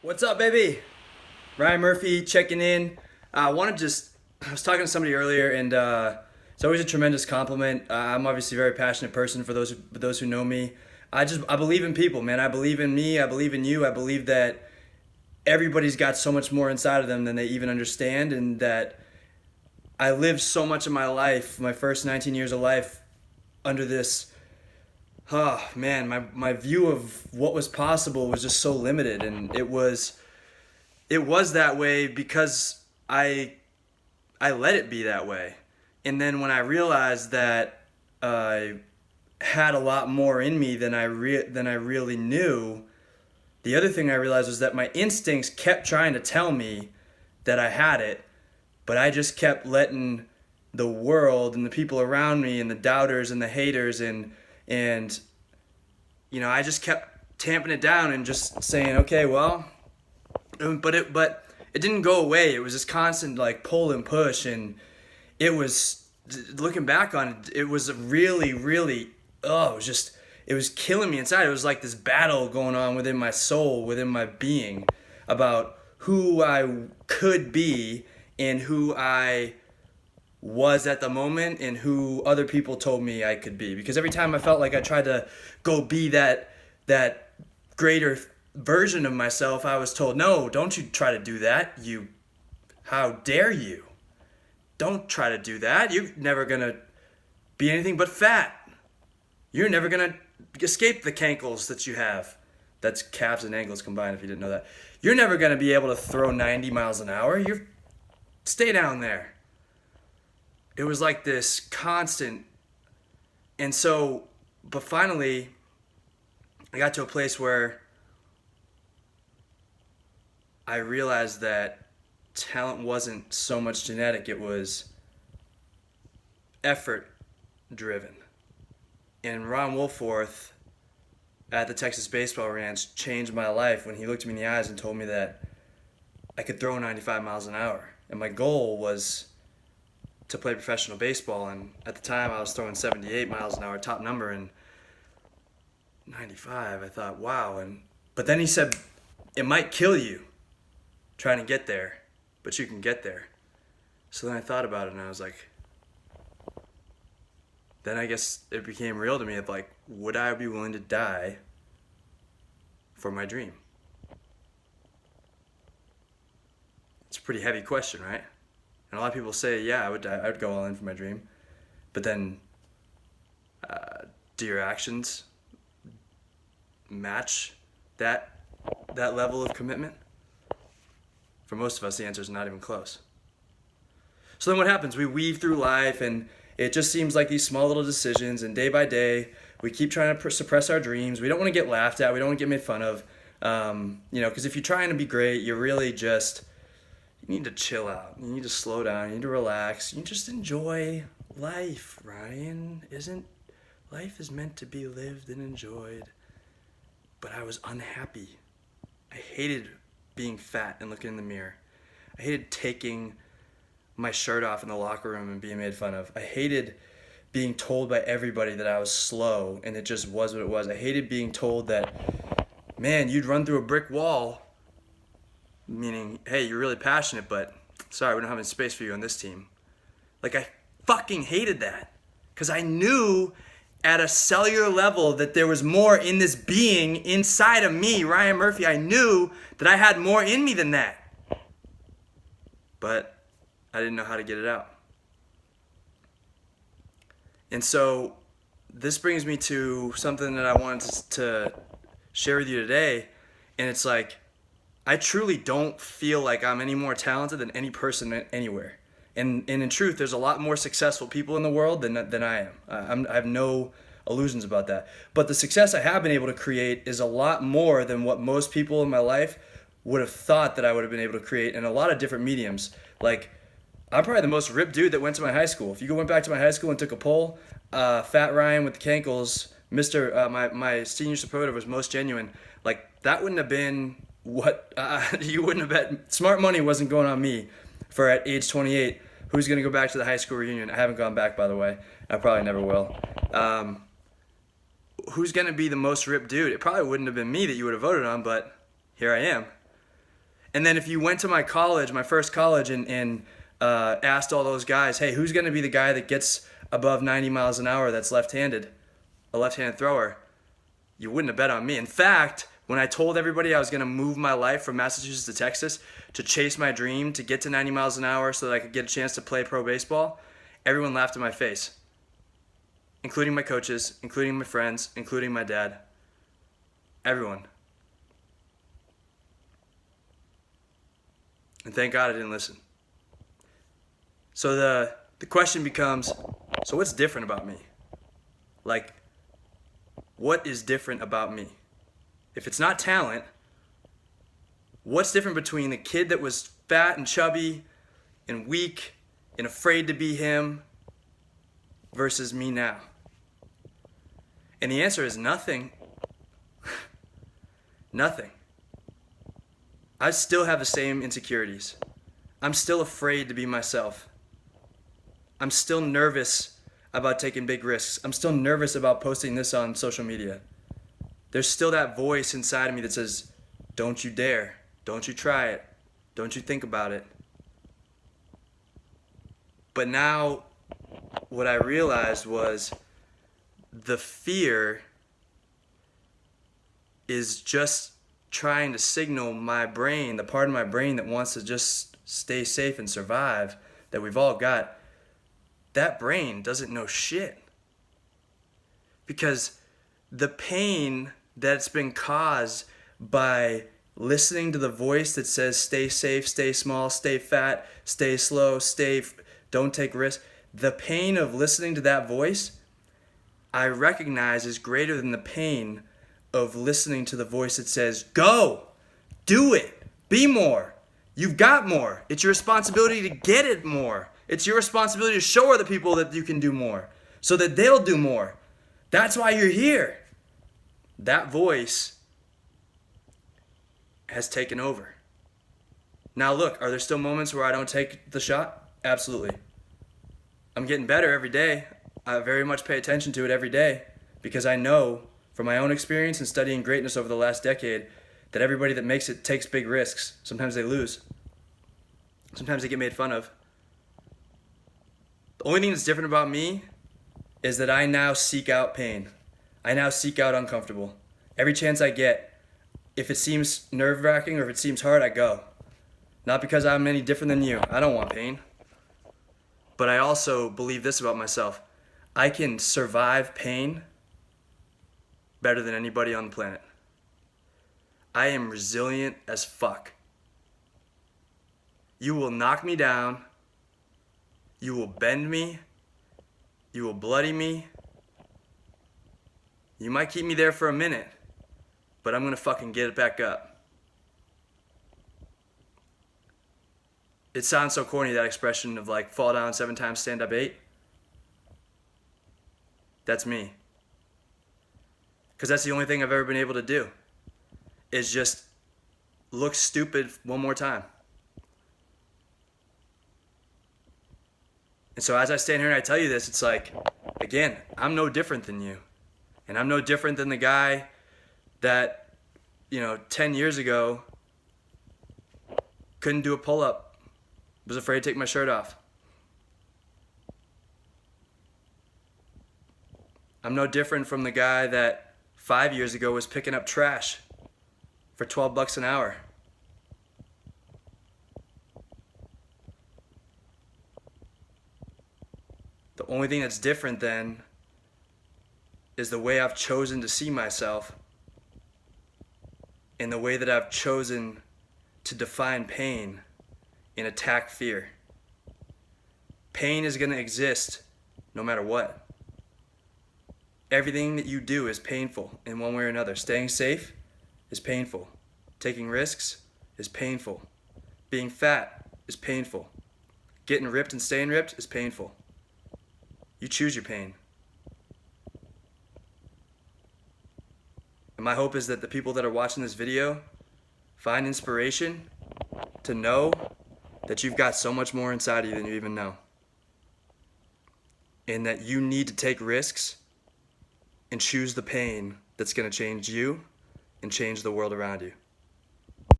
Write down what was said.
What's up, baby? Ryan Murphy checking in. I was talking to somebody earlier, and it's always a tremendous compliment. I'm obviously a very passionate person for those who know me. I believe in people, man. I believe in me. I believe in you. I believe that everybody's got so much more inside of them than they even understand, and that I lived so much of my life, my first 19 years of life, under this. Oh man, my view of what was possible was just so limited, and it was that way because I let it be that way. And then when I realized that I had a lot more in me than I really knew, the other thing I realized was that my instincts kept trying to tell me that I had it, but I just kept letting the world and the people around me and the doubters and the haters and I just kept tamping it down and just saying, okay, well, but it didn't go away. It was this constant like pull and push, and it was, looking back on it, it was really, really, it was killing me inside. It was like this battle going on within my soul, within my being, about who I could be and who I was at the moment and who other people told me I could be. Because every time I felt like I tried to go be that greater version of myself, I was told, no, don't you try to do that. How dare you? Don't try to do that. You're never gonna be anything but fat. You're never gonna escape the cankles that you have. That's calves and ankles combined, if you didn't know that. You're never gonna be able to throw 90 miles an hour. Stay down there. It was like this constant. And so, but finally, I got to a place where I realized that talent wasn't so much genetic, it was effort driven. And Ron Wolforth at the Texas Baseball Ranch changed my life when he looked me in the eyes and told me that I could throw 95 miles an hour. And my goal was to play professional baseball, and at the time I was throwing 78 miles an hour, top number, and 95, I thought, wow. But then he said, it might kill you trying to get there, but you can get there. So then I thought about it, and I was like, then I guess it became real to me of like, would I be willing to die for my dream? It's a pretty heavy question, right? And a lot of people say, yeah, I would go all in for my dream. But then, do your actions match that level of commitment? For most of us, the answer is not even close. So then what happens? We weave through life, and it just seems like these small little decisions, and day by day, we keep trying to suppress our dreams. We don't want to get laughed at. We don't want to get made fun of. Because if you're trying to be great, you're really just... You need to chill out. You need to slow down. You need to relax. You just enjoy life, Ryan. Life is meant to be lived and enjoyed. But I was unhappy. I hated being fat and looking in the mirror. I hated taking my shirt off in the locker room and being made fun of. I hated being told by everybody that I was slow and it just was what it was. I hated being told that, man, you'd run through a brick wall. Meaning, hey, you're really passionate, but sorry, we don't have any space for you on this team. Like, I fucking hated that. Because I knew at a cellular level that there was more in this being inside of me, Ryan Murphy. I knew that I had more in me than that. But I didn't know how to get it out. And so this brings me to something that I wanted to share with you today. And it's like, I truly don't feel like I'm any more talented than any person anywhere. And in truth, there's a lot more successful people in the world than I am. I have no illusions about that. But the success I have been able to create is a lot more than what most people in my life would have thought that I would have been able to create in a lot of different mediums. Like, I'm probably the most ripped dude that went to my high school. If you went back to my high school and took a poll, Fat Ryan with the cankles, my senior superlative was most genuine. Like, that wouldn't have been... you wouldn't have bet. Smart money wasn't going on me for at age 28. Who's going to go back to the high school reunion? I haven't gone back, by the way. I probably never will. Who's going to be the most ripped dude? It probably wouldn't have been me that you would have voted on, but here I am. And then if you went to my college, my first college, and asked all those guys, hey, who's going to be the guy that gets above 90 miles an hour that's left-handed, a left-handed thrower, you wouldn't have bet on me. In fact, when I told everybody I was going to move my life from Massachusetts to Texas to chase my dream to get to 90 miles an hour so that I could get a chance to play pro baseball, everyone laughed in my face, including my coaches, including my friends, including my dad, everyone. And thank God I didn't listen. So the question becomes, so what's different about me? Like, what is different about me? If it's not talent, what's different between the kid that was fat and chubby and weak and afraid to be him versus me now? And the answer is nothing. Nothing. I still have the same insecurities. I'm still afraid to be myself. I'm still nervous about taking big risks. I'm still nervous about posting this on social media. There's still that voice inside of me that says, don't you dare. Don't you try it. Don't you think about it. But now what I realized was the fear is just trying to signal my brain, the part of my brain that wants to just stay safe and survive, that we've all got. That brain doesn't know shit. Because the pain that's been caused by listening to the voice that says stay safe, stay small, stay fat, stay slow, don't take risks, the pain of listening to that voice, I recognize is greater than the pain of listening to the voice that says, go, do it, be more. You've got more. It's your responsibility to get it more. It's your responsibility to show other people that you can do more so that they'll do more. That's why you're here. That voice has taken over. Now look, are there still moments where I don't take the shot? Absolutely. I'm getting better every day. I very much pay attention to it every day because I know from my own experience and studying greatness over the last decade that everybody that makes it takes big risks. Sometimes they lose. Sometimes they get made fun of. The only thing that's different about me is that I now seek out pain. I now seek out uncomfortable. Every chance I get, if it seems nerve-wracking or if it seems hard, I go. Not because I'm any different than you. I don't want pain. But I also believe this about myself. I can survive pain better than anybody on the planet. I am resilient as fuck. You will knock me down. You will bend me. You will bloody me. You might keep me there for a minute, but I'm gonna fucking get it back up. It sounds so corny, that expression of like fall down 7 times, stand up 8. That's me. Because that's the only thing I've ever been able to do, is just look stupid one more time. And so as I stand here and I tell you this, it's like, again, I'm no different than you. And I'm no different than the guy that, 10 years ago couldn't do a pull-up, was afraid to take my shirt off. I'm no different from the guy that 5 years ago was picking up trash for $12 an hour. The only thing that's different then is the way I've chosen to see myself and the way that I've chosen to define pain and attack fear. Pain is going to exist no matter what. Everything that you do is painful in one way or another. Staying safe is painful. Taking risks is painful. Being fat is painful. Getting ripped and staying ripped is painful. You choose your pain. And my hope is that the people that are watching this video find inspiration to know that you've got so much more inside of you than you even know. And that you need to take risks and choose the pain that's going to change you and change the world around you.